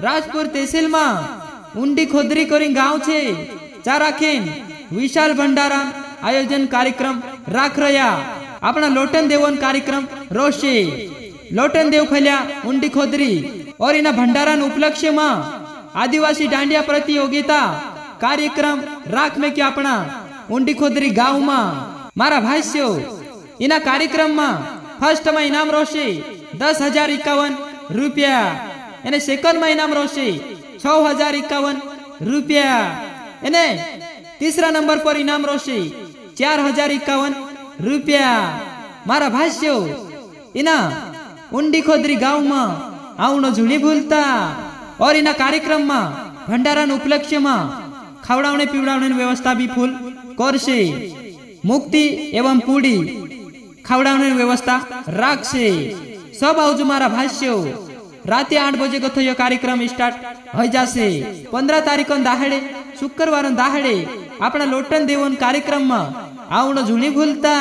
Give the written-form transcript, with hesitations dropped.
રાજપુર તહેસીલ માં ઊંડી ખોદરી કરી ગાंव છે ચારાખીન વિશાલ ભંડારા આયોજન કાર્યક્રમ રાખ રહ્યા अपना लोटन देवन कार्यक्रम रोशे लोटन देव खल्या ऊंडी खोदरी और इना भंडारा उपलक्ष्य में आदिवासी डांडिया प्रतियोगिता कार्यक्रम राख में क्या अपना ऊंडी खोदरी गांव में मारा भाष्यो इना कार्यक्रम में फर्स्ट में इनाम रोशे 10,051 रुपया एने सेकंड में इनाम रोशे 6,051 रुपया एने तीसरा नंबर पर इनाम रोशे 4,051 रुपया मारा भाष्यो इना ऊंडी खोदरी गांव में आवनो झूनी भूलता और इना कार्यक्रम में भंडारा उपलक्ष्य में खावड़ावने पीवड़ावने व्यवस्था भी फूल करशे मुक्ति एवं पूड़ी खावड़ावने व्यवस्था राखशे सब आवजो मारा भाष्यो राते 8 बजे को थयो कार्यक्रम स्टार्ट हो जाशे 15 तारीख दाहड़े शुक्रवार दाहड़े अपना लोटन देवन कार्यक्रम में आवनो झूनी भूलता।